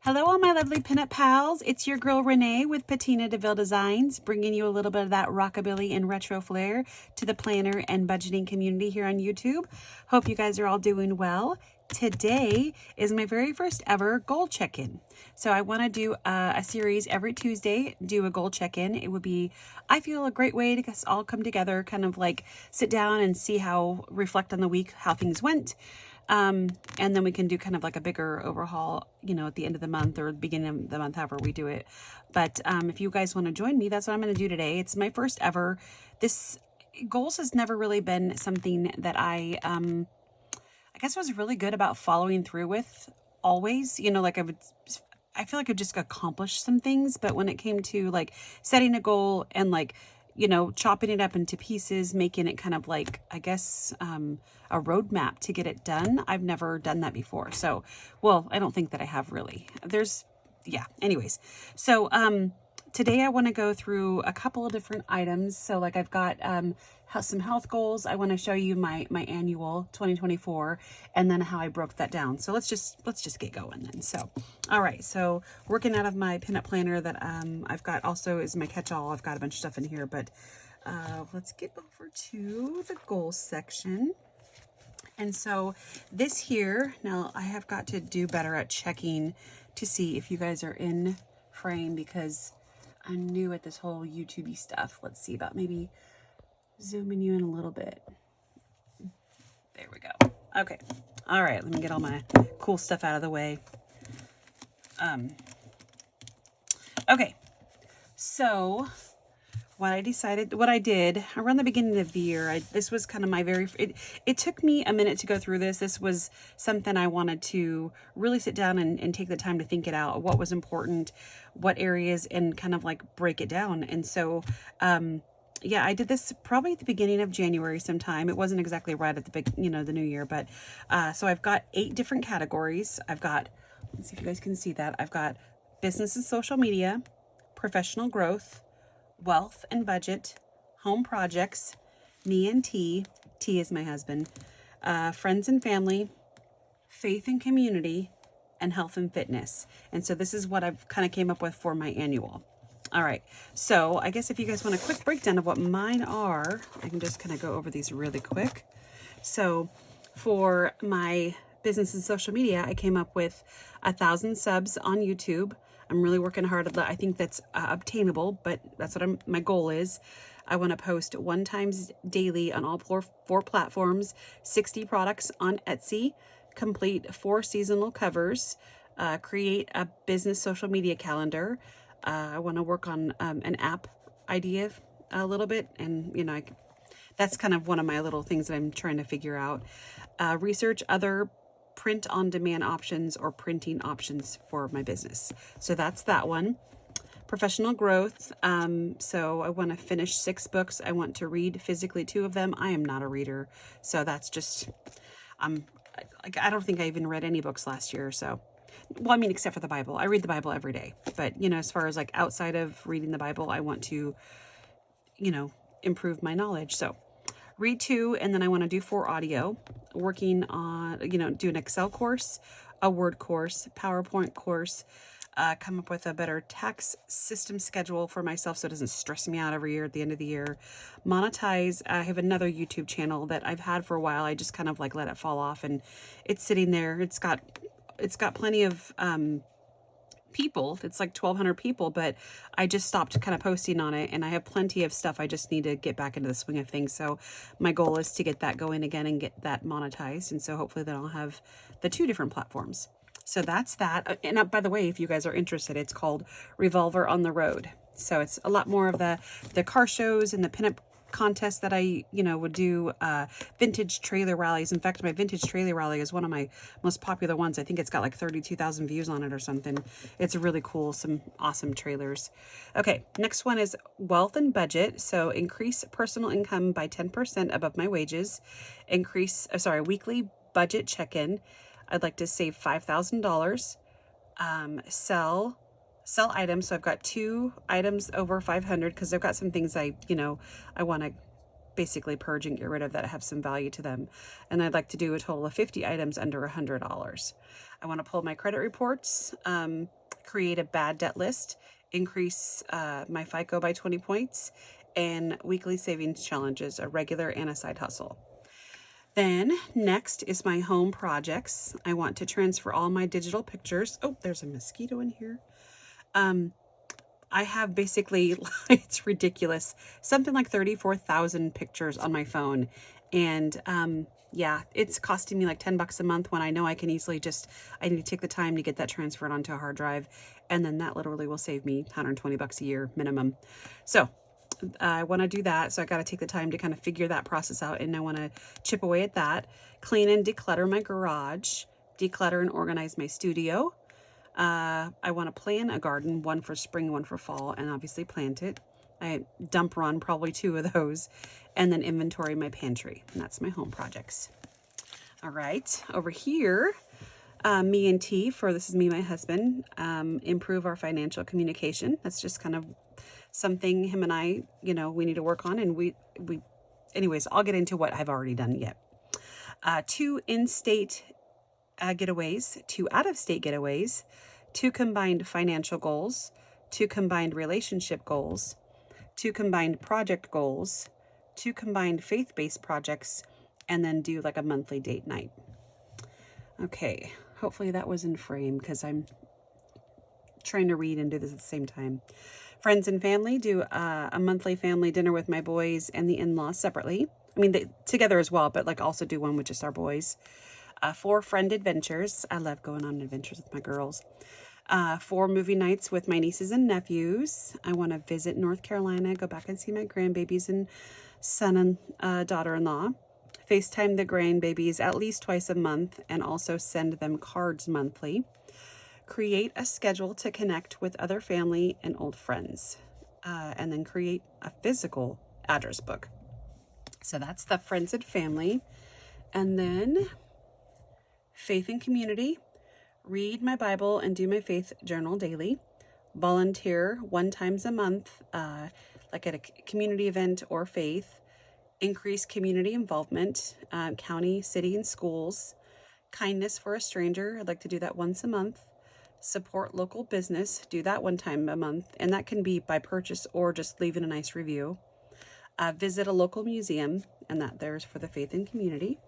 Hello, all my lovely pinup pals. It's your girl Renee with Patina DeVille Designs, bringing you a little bit of that rockabilly and retro flair to the planner and budgeting community here on YouTube. Hope you guys are all doing well. Today is my very first ever goal check-in. So I want to do a series every Tuesday, do a goal check-in. It would be, I feel, a great way to all come together, kind of like sit down and see how, reflect on the week, how things went. And then we can do kind of like a bigger overhaul, you know, at the end of the month or the beginning of the month, however we do it. But if you guys want to join me, that's what I'm going to do today. It's my first ever. This goals has never really been something that I guess was really good about following through with always, you know, like I feel like I've just accomplished some things, but when it came to like setting a goal and like, you know, chopping it up into pieces, making it kind of like, I guess, a roadmap to get it done. I've never done that before. So, well, I don't think that I have really. Yeah, anyways. So, today I want to go through a couple of different items. So like I've got, some health goals. I want to show you my annual 2024 and then how I broke that down. So let's just get going then. So, all right. So working out of my pinup planner that, I've got also is my catch-all. I've got a bunch of stuff in here, but, let's get over to the goals section. And so this here, now I have got to do better at checking to see if you guys are in frame because I'm new at this whole YouTube-y stuff. Let's see about maybe zooming you in a little bit. There we go. Okay. All right. Let me get all my cool stuff out of the way. Okay. So what I did around the beginning of the year, this was kind of my it took me a minute to go through this. This was something I wanted to really sit down and take the time to think it out, what was important, what areas, and kind of like break it down. And so, yeah, I did this probably at the beginning of January sometime. It wasn't exactly right at the the new year, but, so I've got 8 different categories. I've got, let's see if you guys can see that. I've got business and social media, professional growth, wealth and budget, home projects, me and T is my husband, friends and family, faith and community, and health and fitness. And so this is what I've kind of came up with for my annual. All right. So I guess if you guys want a quick breakdown of what mine are, I can just kind of go over these really quick. So for my business and social media, I came up with 1,000 subs on YouTube. I'm really working hard at that. I think that's obtainable, but that's what my goal is. I want to post 1 time daily on all 4 platforms, 60 products on Etsy, complete 4 seasonal covers, create a business social media calendar. I want to work on an app idea a little bit, and you know, that's kind of one of my little things that I'm trying to figure out. Research other print on demand options or printing options for my business. So that's that one. Professional growth. So I want to finish 6 books. I want to read physically 2 of them. I am not a reader, so that's just I don't think I even read any books last year. So, well, I mean, except for the Bible. I read the Bible every day, but you know, as far as like outside of reading the Bible, I want to, you know, improve my knowledge. So read 2, and then I want to do 4 audio, working on, you know, do an Excel course, a Word course, PowerPoint course, come up with a better tax system schedule for myself so it doesn't stress me out every year at the end of the year. Monetize. I have another YouTube channel that I've had for a while. I just kind of like let it fall off, and it's sitting there. It's got plenty of people. It's like 1,200 people, but I just stopped kind of posting on it, and I have plenty of stuff. I just need to get back into the swing of things. So my goal is to get that going again and get that monetized. And so hopefully then I'll have the 2 different platforms. So that's that. And by the way, if you guys are interested, it's called Revolver on the Road. So it's a lot more of the car shows and the pinup contests that I, you know, would do, vintage trailer rallies. In fact, my vintage trailer rally is one of my most popular ones. I think it's got like 32,000 views on it or something. It's really cool. Some awesome trailers. Okay. Next one is wealth and budget. So increase personal income by 10% above my wages, weekly budget check-in. I'd like to save $5,000, sell items. So I've got 2 items over 500 because I've got some things I want to basically purge and get rid of that have some value to them. And I'd like to do a total of 50 items under $100. I want to pull my credit reports, create a bad debt list, increase my FICO by 20 points, and weekly savings challenges, a regular and a side hustle. Then next is my home projects. I want to transfer all my digital pictures. Oh, there's a mosquito in here. I have basically, it's ridiculous, something like 34,000 pictures on my phone. And yeah, it's costing me like 10 bucks a month when I know I can easily I need to take the time to get that transferred onto a hard drive. And then that literally will save me 120 bucks a year minimum. So I want to do that. So I got to take the time to kind of figure that process out. And I want to chip away at that, clean and declutter my garage, declutter and organize my studio. I want to plan a garden, one for spring, one for fall, and obviously plant it. I dump run probably 2 of those, and then inventory my pantry. And that's my home projects. All right, over here, me and T, this is me and my husband, improve our financial communication. That's just kind of something him and I, we need to work on. And anyways, I'll get into what I've already done yet. 2 in-state getaways, 2 out-of-state getaways, 2 combined financial goals, 2 combined relationship goals, 2 combined project goals, 2 combined faith-based projects, and then do like a monthly date night. Okay, hopefully that was in frame because I'm trying to read and do this at the same time. Friends and family, do a monthly family dinner with my boys and the in-laws separately. I mean, together as well, but like also do one with just our boys. 4 friend adventures. I love going on adventures with my girls. 4 movie nights with my nieces and nephews. I want to visit North Carolina, go back and see my grandbabies and son and daughter-in-law. FaceTime the grandbabies at least twice a month and also send them cards monthly. Create a schedule to connect with other family and old friends. And then create a physical address book. So that's the friends and family. And then faith and community. Read my Bible and do my faith journal daily. Volunteer 1 time a month, like at a community event or faith. Increase community involvement, county, city, and schools. Kindness for a stranger. I'd like to do that once a month. Support local business. Do that 1 time a month. And that can be by purchase or just leaving a nice review. Visit a local museum. And that there's for the faith and community.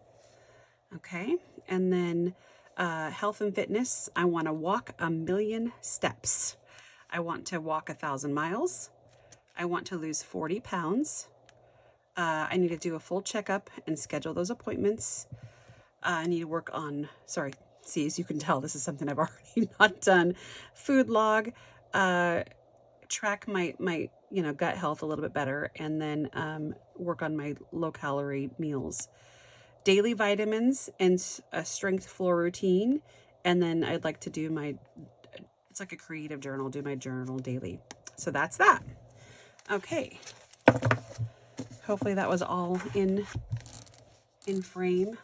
Okay. And then health and fitness. I want to walk 1,000,000 steps. I want to walk 1,000 miles. I want to lose 40 pounds. I need to do a full checkup and schedule those appointments. I need to work on, see, as you can tell, this is something I've already not done. Food log, track my gut health a little bit better, and then work on my low-calorie meals. Daily vitamins and a strength floor routine. And then I'd like to do it's like a creative journal, do my journal daily. So that's that. Okay. Hopefully that was all in frame.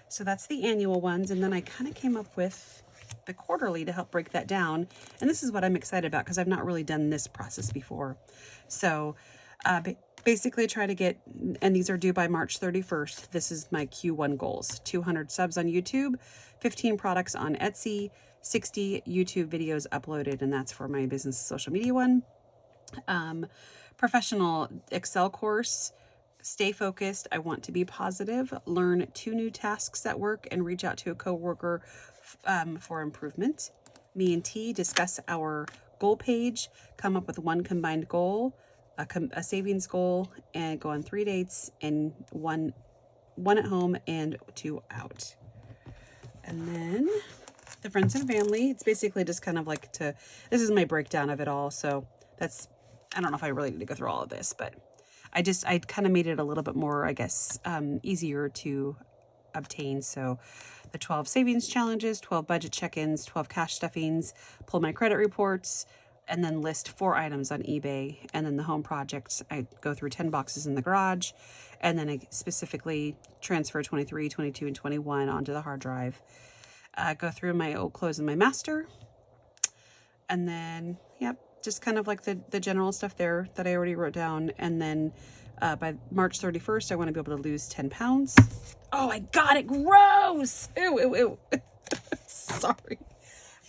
So that's the annual ones. And then I kind of came up with the quarterly to help break that down. And this is what I'm excited about because I've not really done this process before. So basically try to get, and these are due by March 31st. This is my Q1 goals. 200 subs on YouTube, 15 products on Etsy, 60 YouTube videos uploaded, and that's for my business social media one. Professional Excel course. Stay focused. I want to be positive. Learn 2 new tasks at work and reach out to a coworker for improvement. Me and T discuss our goal page, come up with 1 combined goal, a savings goal, and go on 3 dates and one at home and 2 out. And then the friends and family, it's basically just kind of like this is my breakdown of it all. So I don't know if I really need to go through all of this, but I kind of made it a little bit more, I guess, easier to obtain. So the 12 savings challenges, 12 budget check-ins, 12 cash stuffings, pull my credit reports, and then list 4 items on eBay. And then the home projects, I go through 10 boxes in the garage, and then I specifically transfer 23, 22, and 21 onto the hard drive. Go through my old clothes and my master. And then, yep, just kind of like the general stuff there that I already wrote down. And then By March 31st, I want to be able to lose 10 pounds. Oh, I got it. Gross. Ew, ew, ew. Sorry.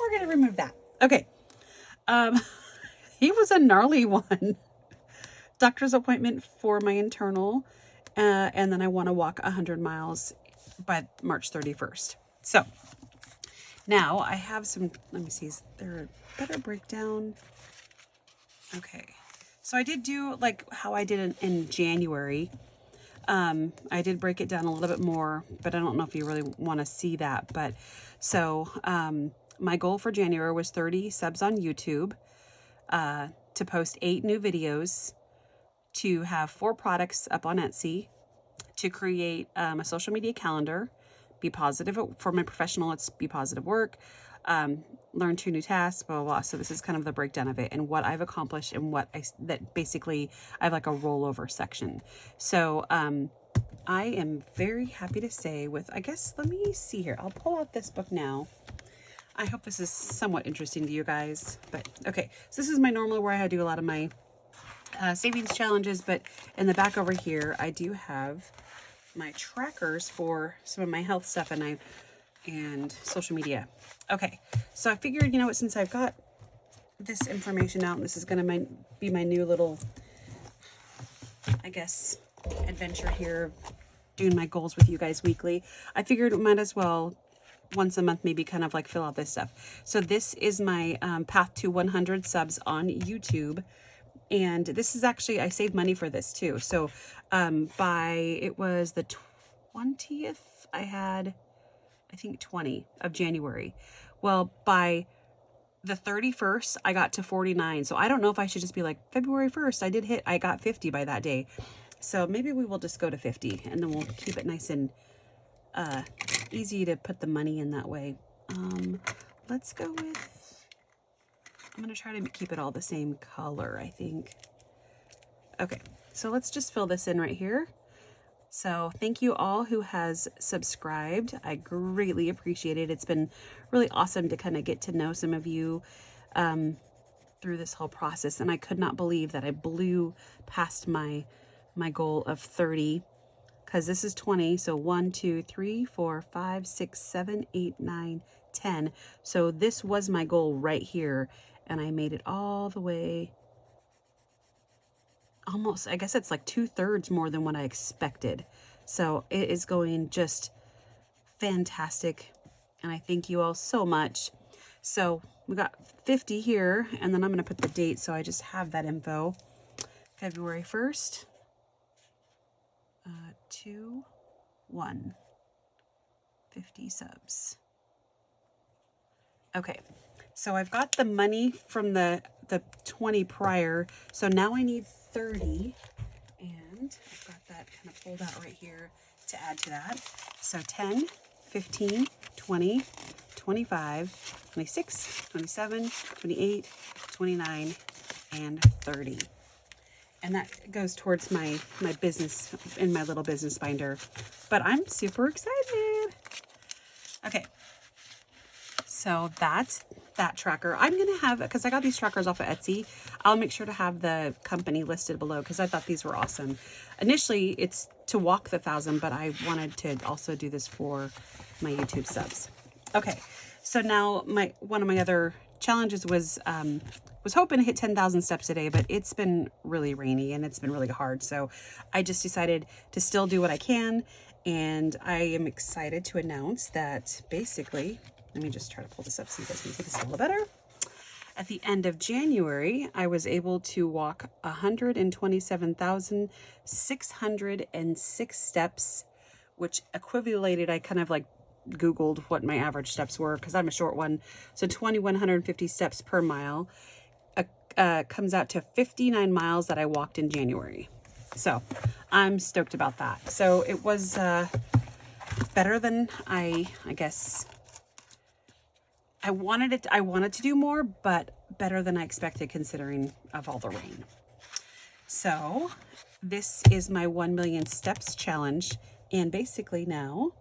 We're going to remove that. Okay. He was a gnarly one. Doctor's appointment for my internal. And then I want to walk 100 miles by March 31st. So now I have some, let me see, is there a better breakdown? Okay. So I did do like how I did in January. I did break it down a little bit more, but I don't know if you really want to see that. But so, my goal for January was 30 subs on YouTube, to post 8 new videos, to have 4 products up on Etsy, to create a social media calendar, be positive for my professional, it's be positive work, learn 2 new tasks, blah, blah, blah. So this is kind of the breakdown of it and what I've accomplished and that basically I have like a rollover section. So I am very happy to say I guess, let me see here. I'll pull out this book now. I hope this is somewhat interesting to you guys, but okay. So this is my normal where I do a lot of my savings challenges, but in the back over here, I do have my trackers for some of my health stuff and social media. Okay, so I figured, you know what, since I've got this information out, and this is going to be my new little, I guess, adventure here, doing my goals with you guys weekly, I figured we might as well once a month maybe kind of like fill out this stuff. So this is my path to 100 subs on YouTube. And this is actually, I saved money for this too. So it was the 20th, I had, I think 20 of January. Well, by the 31st, I got to 49. So I don't know if I should just be like, February 1st, I got 50 by that day. So maybe we will just go to 50 and then we'll keep it nice and easy to put the money in that way. Let's go with, I'm going to try to keep it all the same color, I think. Okay, so let's just fill this in right here. So thank you all who has subscribed. I greatly appreciate it. It's been really awesome to kind of get to know some of you through this whole process. And I could not believe that I blew past my goal of 30, because this is 20. So 1, 2, 3, 4, 5, 6, 7, 8, 9, 10. So this was my goal right here. And I made it all the way, almost, I guess it's like 2/3 more than what I expected. So it is going just fantastic. And I thank you all so much. So we got 50 here, and then I'm going to put the date so I just have that info. February 1st, 2, 1, 50 subs. Okay. So I've got the money from the 20 prior. So now I need 30. And I've got that kind of pulled out right here to add to that. So 10, 15, 20, 25, 26, 27, 28, 29, and 30. And that goes towards my business in my little business binder. But I'm super excited. Okay. So that's that tracker. I'm going to have, because I got these trackers off of Etsy, I'll make sure to have the company listed below because I thought these were awesome. Initially, it's to walk the 1,000, but I wanted to also do this for my YouTube subs. Okay, so now one of my other challenges was hoping to hit 10,000 steps a day, but it's been really rainy and it's been really hard. So I just decided to still do what I can. And I am excited to announce that basically, let me just try to pull this up so you guys can see this a little better. At the end of January, I was able to walk 127,606 steps, which equivalated, I kind of like Googled what my average steps were because I'm a short one. So 2,150 steps per mile comes out to 59 miles that I walked in January. So I'm stoked about that. So it was better than I guess I wanted to do more, but better than I expected considering of all the rain. So this is my 1 million steps challenge. And basically now,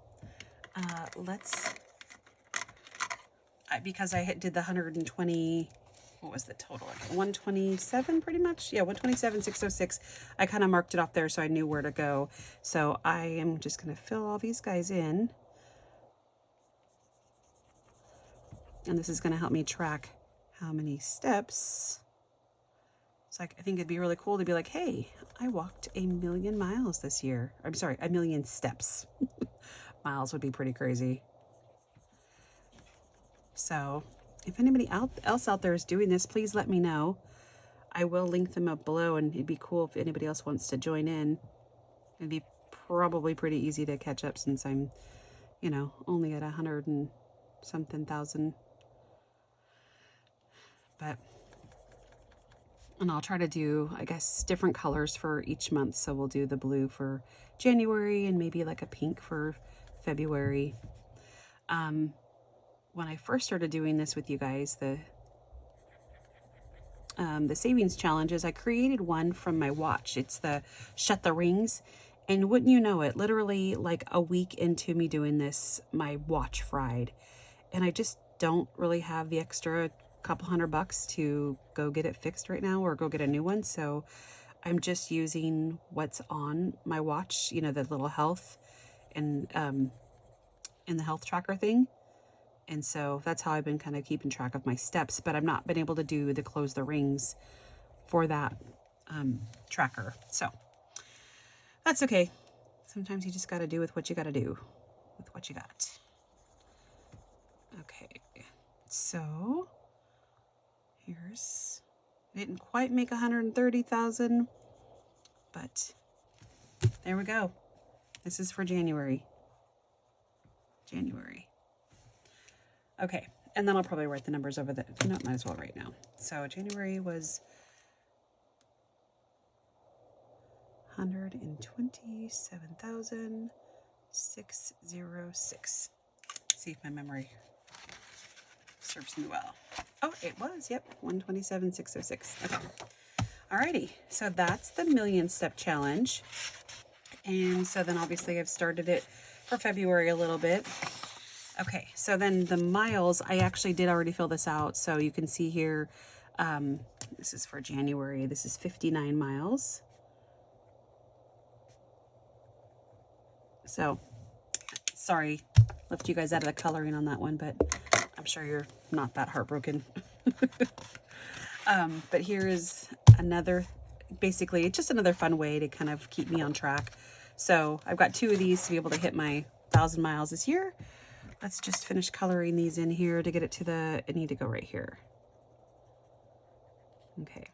because I did the 120 what was the total? 127 pretty much. Yeah, 127,606. I kind of marked it off there so I knew where to go. So I am just going to fill all these guys in. And this is going to help me track how many steps. It's like, I think it'd be really cool to be like, hey, I walked 1,000,000 miles this year. I'm sorry, 1,000,000 steps. Miles would be pretty crazy. So if anybody else out there is doing this, please let me know. I will link them up below, and it'd be cool if anybody else wants to join in. It'd be probably pretty easy to catch up since I'm, you know, only at 100 and something thousand. But, and I'll try to do, I guess, different colors for each month. So we'll do the blue for January and maybe like a pink for February. When I first started doing this with you guys, the savings challenges, I created one from my watch. It's the Shut the Rings. And wouldn't you know it, literally like a week into me doing this, my watch fried. And I just don't really have the extra couple $100 to go get it fixed right now or go get a new one. So I'm just using what's on my watch, you know, the little health and the health tracker thing. And so that's how I've been kind of keeping track of my steps, but I've not been able to do the close the rings for that tracker. So that's okay. Sometimes you just got to do with what you got to do with what you got. Okay. So here's, I didn't quite make 130,000, but there we go. This is for January. Okay, and then I'll probably write the numbers over the, no, might as well right now. So January was 127,606. See if my memory serves me well. Oh, it was, yep, 127,606. Okay. Alrighty, so that's the 1,000,000 step challenge. And so then obviously I've started it for February a little bit. Okay, so then the miles, I actually did already fill this out. So you can see here, this is for January. This is 59 miles. So, sorry, left you guys out of the coloring on that one, but I'm sure you're not that heartbroken. But here is another, basically, it's just another fun way to kind of keep me on track. So I've got 2 of these to be able to hit my 1,000 miles this year. Let's just finish coloring these in here to get it to the, I need to go right here. Okay.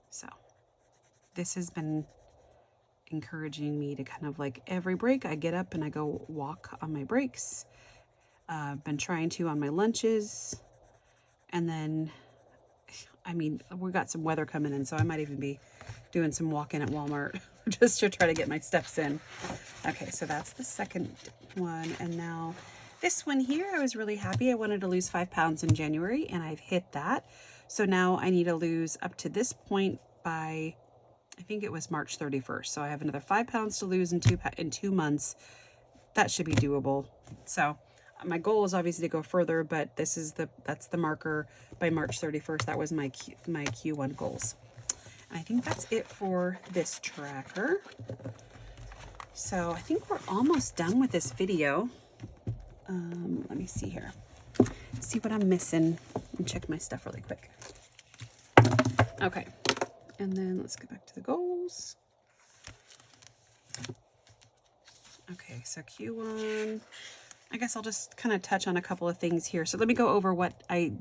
So this has been encouraging me to kind of like every break I get up and I go walk on my breaks. Been trying to on my lunches. And then, I mean, we got some weather coming in, so I might even be doing some walking at Walmart just to try to get my steps in. Okay, so that's the second one. And now this one here, I was really happy. I wanted to lose 5 pounds in January, and I've hit that. So now I need to lose up to this point by, I think it was March 31st. So I have another 5 pounds to lose in 2 months. That should be doable. So my goal is obviously to go further, but this is that's the marker by March 31st. That was my Q1 goals. And I think that's it for this tracker. So I think we're almost done with this video. Let me see here. See what I'm missing and check my stuff really quick. Okay. And then let's get back to the goals. Okay, so Q1, I guess I'll just kind of touch on a couple of things here. So let me go over what I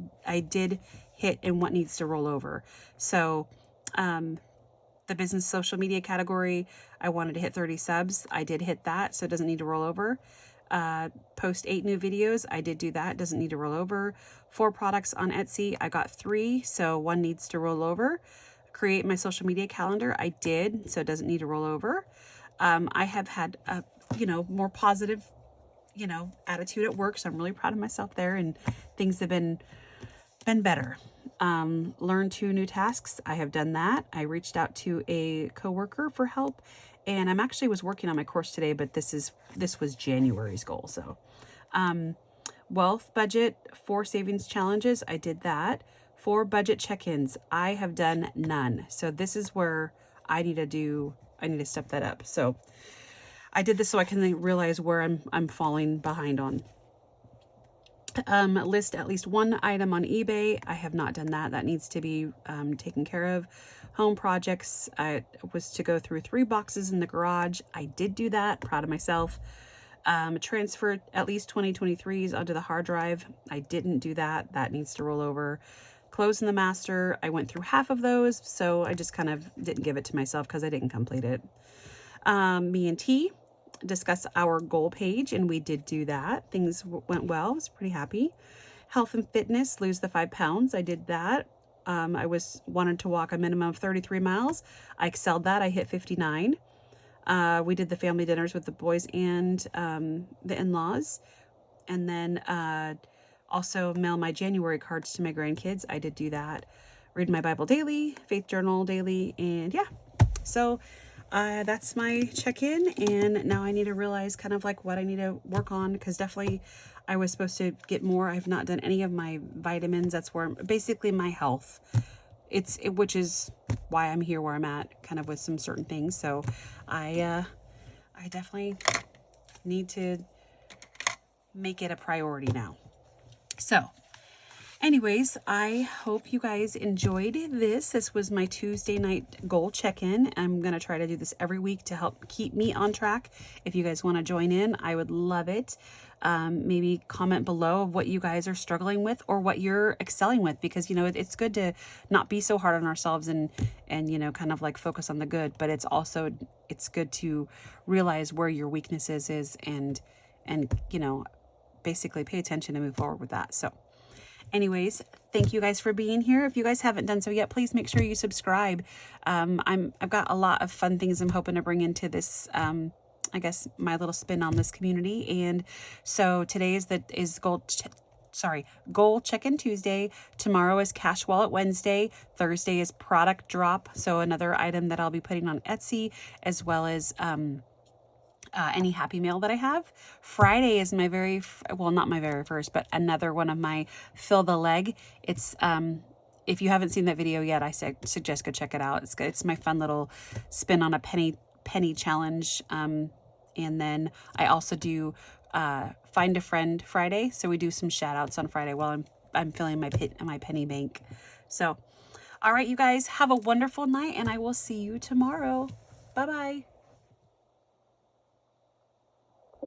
did hit and what needs to roll over. So the business social media category, I wanted to hit 30 subs. I did hit that, so it doesn't need to roll over. Post 8 new videos. I did do that. Doesn't need to roll over. 4 products on Etsy. I got 3, so 1 needs to roll over. Create my social media calendar. I did, so it doesn't need to roll over. I have had a, more positive, attitude at work, so I'm really proud of myself there, and things have been better. Learn 2 new tasks. I have done that. I reached out to a coworker for help, and was working on my course today, but this was January's goal. So, wealth budget, 4 savings challenges. I did that. 4 budget check-ins. I have done none. So this is where I need to step that up. So I did this so I can realize where I'm falling behind on. List at least 1 item on eBay. I have not done that. That needs to be taken care of. Home projects. I was to go through 3 boxes in the garage. I did do that. Proud of myself. Transfer at least 2023s onto the hard drive. I didn't do that. That needs to roll over. Clothes in the master. I went through half of those, so I just kind of didn't give it to myself because I didn't complete it. Me and T discuss our goal page, and we did do that. Things went well. I was pretty happy. Health and fitness, lose the 5 pounds. I did that. I wanted to walk a minimum of 33 miles. I excelled that. I hit 59. We did the family dinners with the boys and the in-laws. And then also mail my January cards to my grandkids. I did do that. Read my Bible daily, faith journal daily, and yeah. So that's my check-in, and now I need to realize kind of like what I need to work on, because definitely I was supposed to get more. I've not done any of my vitamins. That's where basically my health. Which is why I'm here where I'm at, kind of with some certain things. So I definitely need to make it a priority now. So anyways, I hope you guys enjoyed this. This was my Tuesday night goal check-in. I'm going to try to do this every week to help keep me on track. If you guys want to join in, I would love it. Maybe comment below of what you guys are struggling with or what you're excelling with, because, you know, it's good to not be so hard on ourselves and, you know, kind of like focus on the good, but it's good to realize where your weaknesses is and, you know, basically pay attention and move forward with that. So anyways, thank you guys for being here. If you guys haven't done so yet, please make sure you subscribe. I've got a lot of fun things I'm hoping to bring into this, I guess, my little spin on this community. And so today is goal check-in Tuesday. Tomorrow is cash wallet Wednesday. Thursday is product drop. So another item that I'll be putting on Etsy, as well as, any Happy Mail that I have. Friday is my not my very first, but another one of my fill the leg. It's, if you haven't seen that video yet, I suggest go check it out. It's my fun little spin on a penny challenge. And then I also do, find a friend Friday. So we do some shout outs on Friday while I'm filling my penny bank. So, all right, you guys have a wonderful night, and I will see you tomorrow. Bye-bye.